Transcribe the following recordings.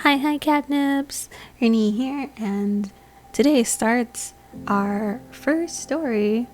Hi, Catnips! Rini here, and today starts our first story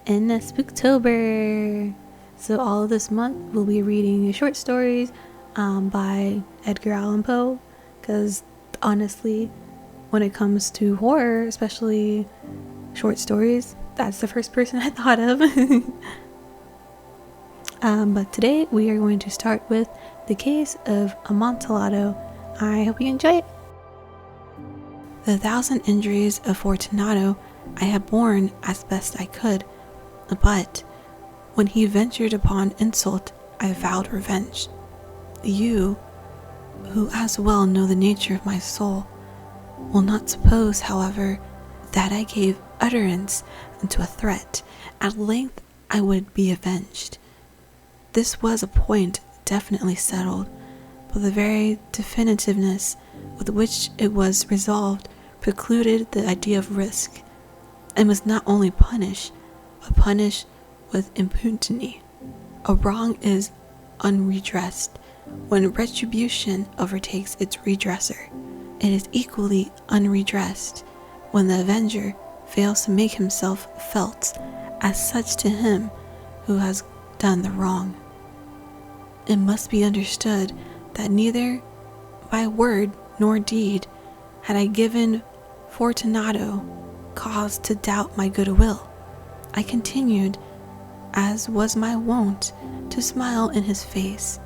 in Spooktober. So all of this month we'll be reading short stories by Edgar Allan Poe, because honestly, when it comes to horror, especially short stories, that's the first person I thought of. But today we are going to start with The Case of Amontillado. I hope you enjoy it. The 1,000 injuries of Fortunato I had borne as best I could, but when he ventured upon insult, I vowed revenge. You, who as well know the nature of my soul, will not suppose, however, that I gave utterance to a threat. At length I would be avenged. This was a point definitely settled, but the very definitiveness with which it was resolved precluded the idea of risk. I must not only punish, but punish with impunity. A wrong is unredressed when retribution overtakes its redresser. It is equally unredressed when the avenger fails to make himself felt as such to him who has done the wrong. It must be understood that neither by word nor deed had I given Fortunato cause to doubt my goodwill. I continued, as was my wont, to smile in his face.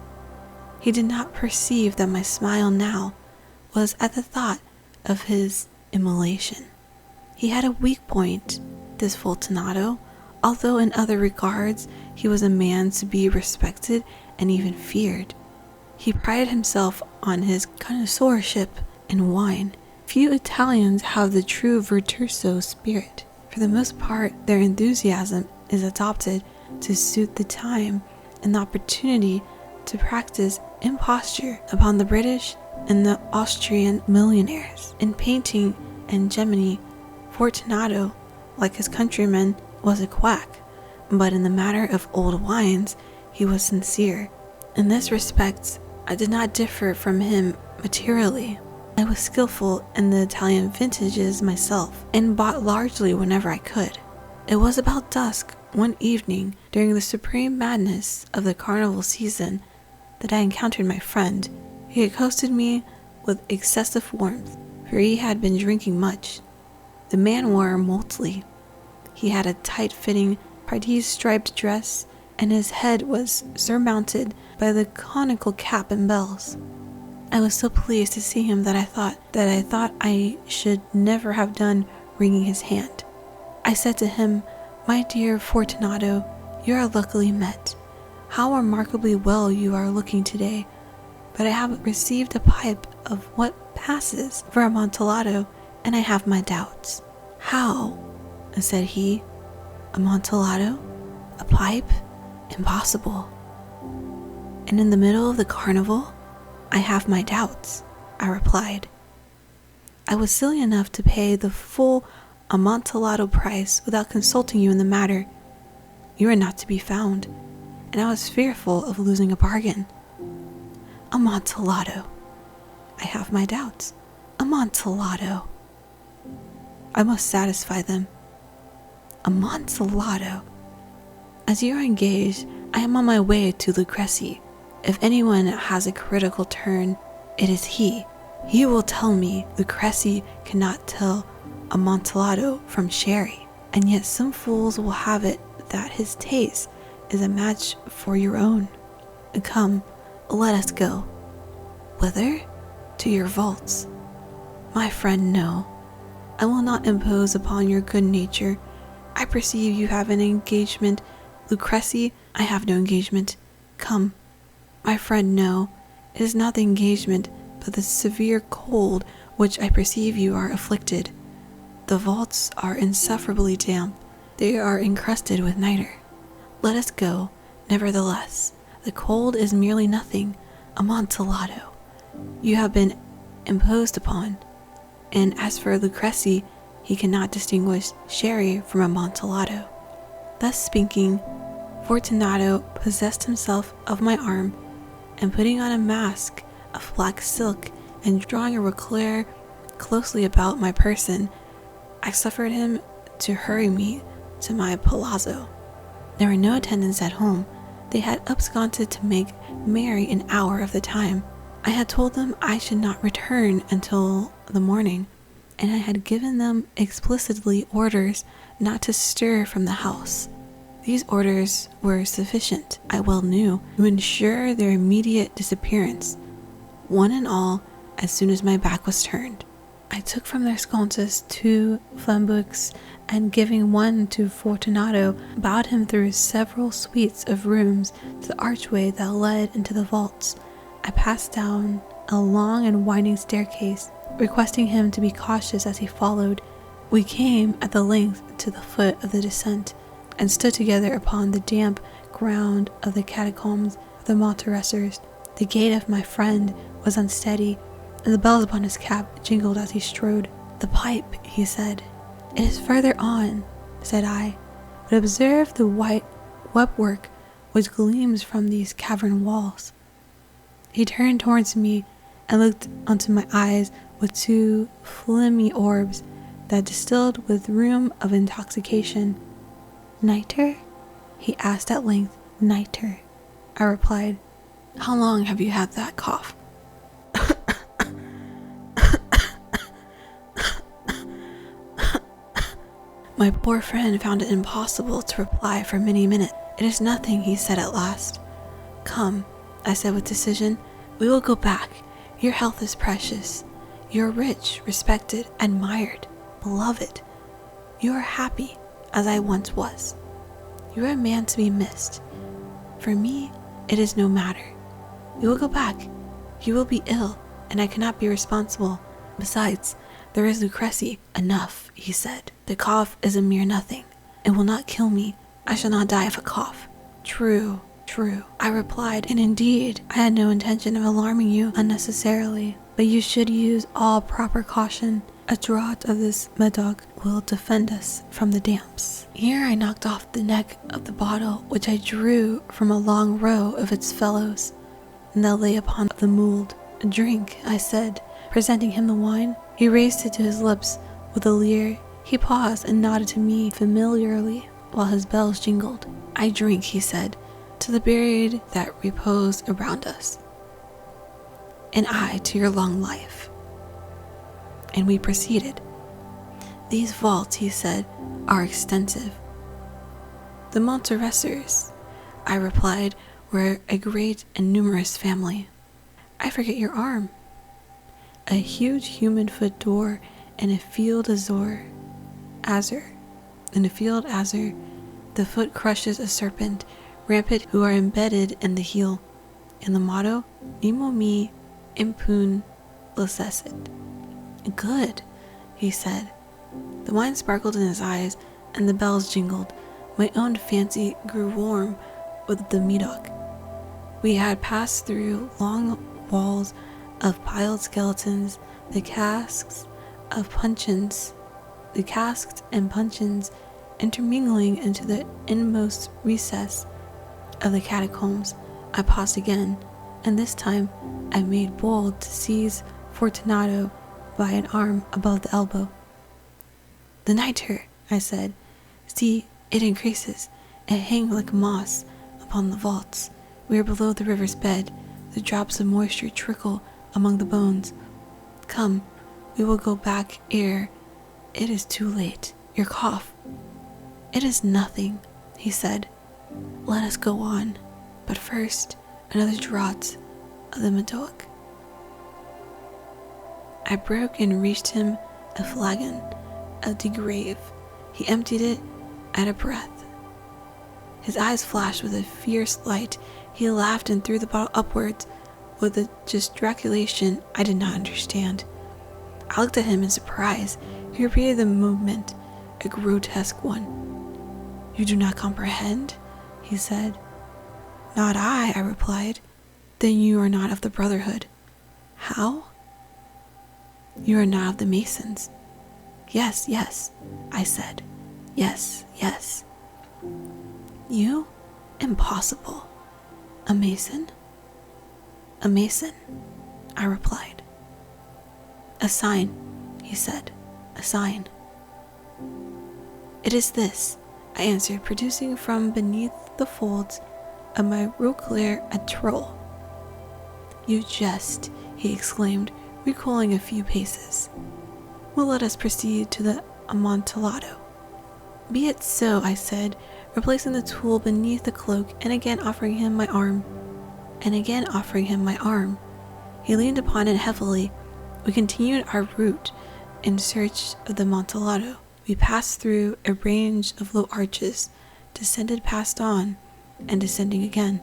He did not perceive that my smile now was at the thought of his immolation. He had a weak point, this Fortunato, although in other regards he was a man to be respected and even feared. He prided himself on his connoisseurship in wine. Few Italians have the true virtuoso spirit. For the most part, their enthusiasm is adopted to suit the time and the opportunity to practice imposture upon the British and the Austrian millionaires. In painting and gemini, Fortunato, like his countrymen, was a quack, but in the matter of old wines, he was sincere. In this respect, I did not differ from him materially. I was skillful in the Italian vintages myself, and bought largely whenever I could. It was about dusk one evening during the supreme madness of the carnival season that I encountered my friend. He accosted me with excessive warmth, for he had been drinking much. The man wore motley. He had a tight-fitting parti striped dress, and his head was surmounted by the conical cap and bells. I was so pleased to see him that I thought I should never have done wringing his hand. I said to him, "My dear Fortunato, you are luckily met. How remarkably well you are looking today, but I have received a pipe of what passes for Amontillado, and I have my doubts." "How?" said he. "Amontillado? A pipe? Impossible." "And in the middle of the carnival? I have my doubts," I replied. "I was silly enough to pay the full Amontillado price without consulting you in the matter. You are not to be found, and I was fearful of losing a bargain." "Amontillado? I have my doubts. Amontillado? I must satisfy them. Amontillado? As you are engaged, I am on my way to Lucrece. If anyone has a critical turn, it is he. He will tell me Lucrece cannot tell Amontillado from sherry, and yet some fools will have it that his taste is a match for your own. Come, let us go." "Whither?" "To your vaults." "My friend, no. I will not impose upon your good nature. I perceive you have an engagement. Lucrece, I have no engagement. Come." "My friend, no. It is not the engagement, but the severe cold which I perceive you are afflicted. The vaults are insufferably damp. They are encrusted with nitre. Let us go, nevertheless. The cold is merely nothing. Amontillado, you have been imposed upon. And as for Lucrece, he cannot distinguish sherry from Amontillado." Thus speaking, Fortunato possessed himself of my arm, and putting on a mask of black silk, and drawing a recluse closely about my person, I suffered him to hurry me to my palazzo. There were no attendants at home. They had absconded to make merry an hour of the time. I had told them I should not return until the morning, and I had given them explicitly orders not to stir from the house. These orders were sufficient, I well knew, to ensure their immediate disappearance, one and all, as soon as my back was turned. I took from their sconces 2 flambeaux, and giving one to Fortunato, bowed him through several suites of rooms to the archway that led into the vaults. I passed down a long and winding staircase, requesting him to be cautious as he followed. We came at the length to the foot of the descent, and stood together upon the damp ground of the catacombs of the Montresors. The gait of my friend was unsteady, and the bells upon his cap jingled as he strode. "The pipe," he said. "It is further on," said I, "but observe the white webwork which gleams from these cavern walls." He turned towards me and looked unto my eyes with 2 filmy orbs that distilled with rheum of intoxication. "Nitre?" he asked at length. "Nitre," I replied. "How long have you had that cough?" My poor friend found it impossible to reply for many minutes. "It is nothing," he said at last. "Come," I said with decision, "we will go back. Your health is precious. You are rich, respected, admired, beloved. You are happy, as I once was. You are a man to be missed. For me, it is no matter. We will go back. You will be ill, and I cannot be responsible. Besides, there is Lucrece." "Enough," he said. "The cough is a mere nothing. It will not kill me. I shall not die of a cough." True, I replied, and indeed, I had no intention of alarming you unnecessarily, but you should use all proper caution. A draught of this medoc will defend us from the damps." Here I knocked off the neck of the bottle, which I drew from a long row of its fellows, and that lay upon the mould. "Drink," I said, presenting him the wine. He raised it to his lips with a leer. He paused and nodded to me familiarly while his bells jingled. "I drink," he said, "to the buried that repose around us, and I to your long life." And we proceeded. "These vaults," he said, "are extensive." "The Montresors," I replied, "were a great and numerous family." "I forget your arm." "A huge human foot door in a field azure. In a field azure, the foot crushes a serpent rampant who are embedded in the heel. And the motto, Nemo me impune lacessit." "Good," he said. The wine sparkled in his eyes, and the bells jingled. My own fancy grew warm with the medoc. We had passed through long walls of piled skeletons, the casks and puncheons intermingling into the inmost recess of the catacombs. I paused again, and this time I made bold to seize Fortunato by an arm above the elbow. "The nitre," I said. "See, it increases. It hangs like moss upon the vaults. We are below the river's bed. The drops of moisture trickle among the bones. Come, we will go back ere it is too late. Your cough." "It is nothing," he said. "Let us go on. But first, another draught of the medoc." I broke and reached him a flagon of de Grave. He emptied it at a breath. His eyes flashed with a fierce light. He laughed and threw the bottle upwards with a gesticulation I did not understand. I looked at him in surprise. He repeated the movement, a grotesque one. "You do not comprehend?" he said. "Not I," I replied. "Then you are not of the Brotherhood." "How?" "You are not of the Masons." Yes, I said. Yes. "You? Impossible. A Mason?" "A Mason," I replied. "A sign," he said. "A sign." "It is this," I answered, producing from beneath the folds of my roquelaire a troll. "You jest," he exclaimed, recoiling a few paces. "Well, let us proceed to the Amontillado." "Be it so," I said, replacing the tool beneath the cloak and again offering him my arm. He leaned upon it heavily. We continued our route in search of the Amontillado. We passed through a range of low arches, descended, passed on, and descending again,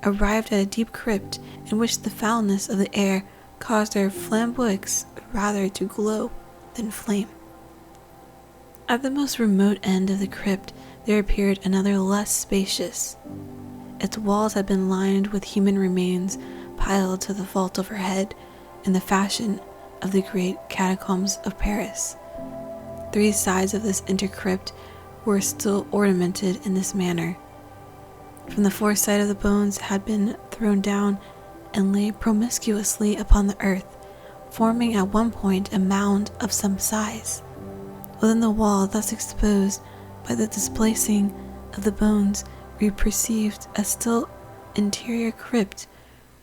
arrived at a deep crypt in which the foulness of the air caused our flambeaux rather to glow than flame. At the most remote end of the crypt there appeared another less spacious. Its walls had been lined with human remains piled to the vault overhead in the fashion of the great catacombs of Paris. 3 sides of this intercrypt were still ornamented in this manner. From the 4th side of the bones had been thrown down and lay promiscuously upon the earth, forming at one point a mound of some size. Within the wall thus exposed by the displacing of the bones, we perceived a still interior crypt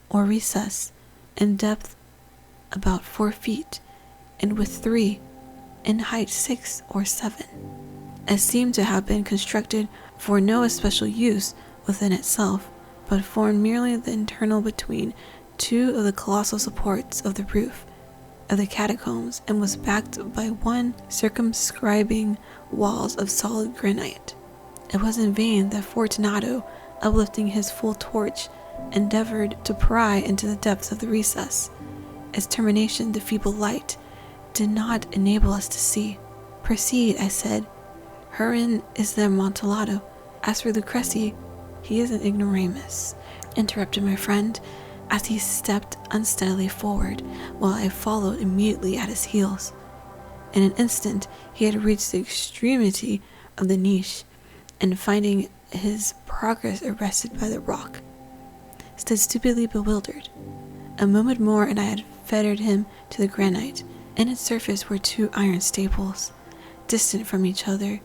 or recess in depth about 4 feet and with 3 in height 6 or 7. It seemed to have been constructed for no especial use within itself, but formed merely the internal between 2 of the colossal supports of the roof of the catacombs, and was backed by 1 circumscribing walls of solid granite. It was in vain that Fortunato, uplifting his full torch, endeavored to pry into the depths of the recess. Its termination, the feeble light, did not enable us to see. "Proceed," I said. "Herein is the Amontillado. As for Lucrezi, he is an ignoramus," interrupted my friend, as he stepped unsteadily forward, while I followed immediately at his heels. In an instant he had reached the extremity of the niche, and finding his progress arrested by the rock, stood stupidly bewildered. A moment more and I had fettered him to the granite. In its surface were 2 iron staples, distant from each other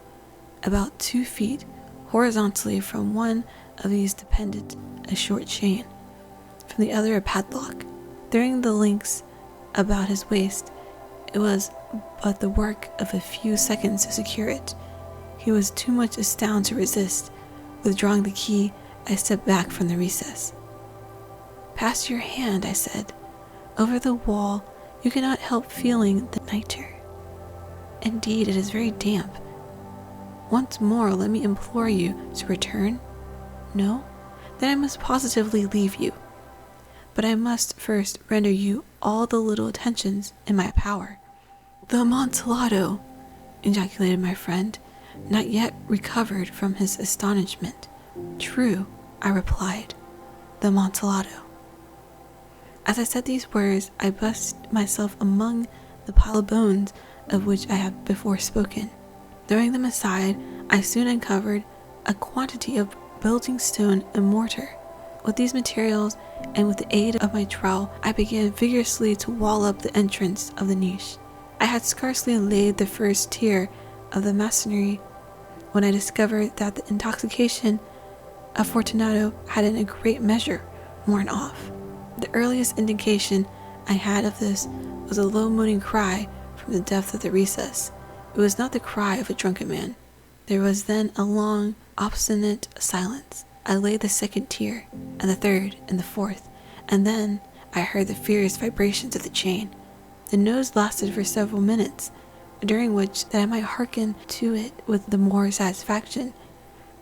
about 2 feet. Horizontally from one of these depended a short chain, from the other a padlock. Throwing the links about his waist, it was but the work of a few seconds to secure it. He was too much astounded to resist. Withdrawing the key, I stepped back from the recess. "Pass your hand," I said, "over the wall. You cannot help feeling the nitre. Indeed, it is very damp. Once more, let me implore you to return. No? Then I must positively leave you. But I must first render you all the little attentions in my power." "The Amontillado!" ejaculated my friend, not yet recovered from his astonishment. "True," I replied, "the Amontillado." As I said these words, I bussed myself among the pile of bones of which I have before spoken. Throwing them aside, I soon uncovered a quantity of building stone and mortar. With these materials, and with the aid of my trowel, I began vigorously to wall up the entrance of the niche. I had scarcely laid the first tier of the masonry when I discovered that the intoxication of Fortunato had in a great measure worn off. The earliest indication I had of this was a low moaning cry from the depth of the recess. It was not the cry of a drunken man. There was then a long, obstinate silence. I laid the 2nd tier, and the 3rd, and the 4th, and then I heard the furious vibrations of the chain. The noise lasted for several minutes, during which, that I might hearken to it with the more satisfaction,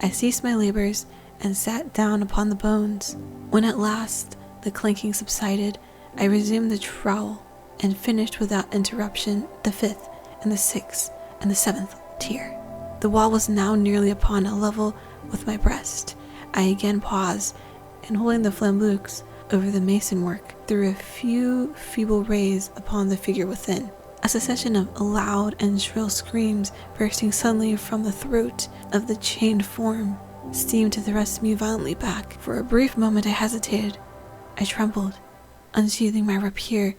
I ceased my labors and sat down upon the bones. When at last the clanking subsided, I resumed the trowel and finished without interruption the 5th and the 6th and the 7th tier. The wall was now nearly upon a level with my breast. I again paused, and holding the flambeaux over the mason work, threw a few feeble rays upon the figure within. A succession of loud and shrill screams bursting suddenly from the throat of the chained form seemed to thrust me violently back. For a brief moment I hesitated. I trembled, unsheathing my rapier,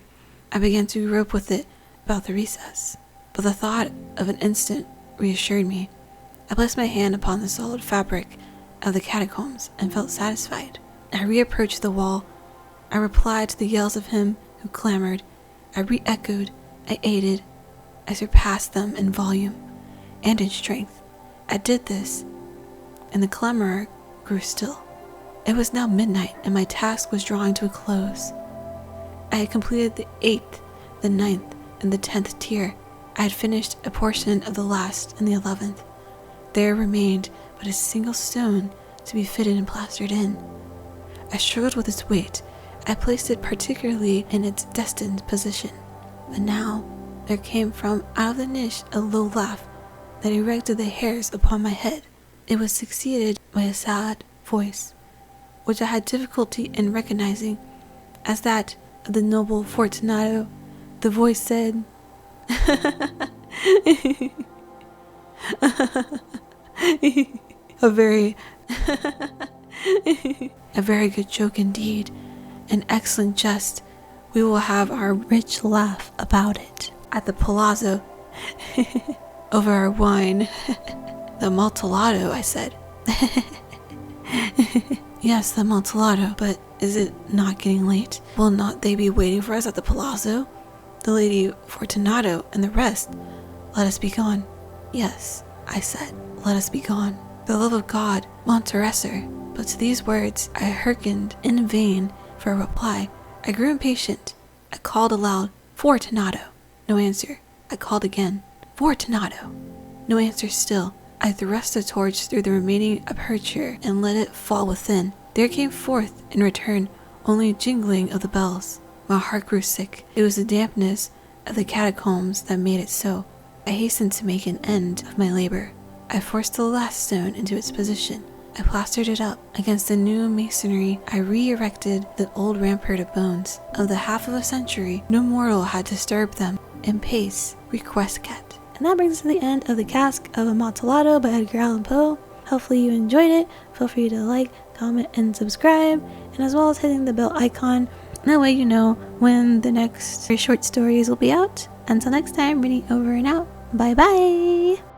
I began to grope with it about the recess, but the thought of an instant reassured me. I placed my hand upon the solid fabric of the catacombs and felt satisfied. I reapproached the wall. I replied to the yells of him who clamored. I re-echoed. I aided. I surpassed them in volume and in strength. I did this, and the clamorer grew still. It was now midnight, and my task was drawing to a close. I had completed the 8th, the 9th, and the 10th tier. I had finished a portion of the last and the 11th. There remained but a single stone to be fitted and plastered in. I struggled with its weight. I placed it particularly in its destined position. But now there came from out of the niche a low laugh that erected the hairs upon my head. It was succeeded by a sad voice, which I had difficulty in recognizing as that of the noble Fortunato. The voice said, a very good joke indeed, an excellent jest. We will have our rich laugh about it at the palazzo over our wine. The Amontillado, I said. Yes, the Amontillado, but is it not getting late? Will not they be waiting for us at the palazzo? The Lady Fortunato and the rest. Let us be gone. Yes, I said, let us be gone. For the love of God, Monteresser. But to these words I hearkened in vain for a reply. I grew impatient. I called aloud, Fortunato. No answer. I called again, Fortunato. No answer still. I thrust the torch through the remaining aperture and let it fall within. There came forth, in return, only a jingling of the bells. My heart grew sick. It was the dampness of the catacombs that made it so. I hastened to make an end of my labor. I forced the last stone into its position. I plastered it up. Against the new masonry, I re-erected the old rampart of bones. Of the half of a century, no mortal had disturbed them. In pace, requiescat. And that brings us to the end of the Cask of Amontillado by Edgar Allan Poe. Hopefully you enjoyed it. Feel free to like, comment, and subscribe, and as well as hitting the bell icon. That way you know when the next short stories will be out. Until next time, Rini over and out. Bye bye!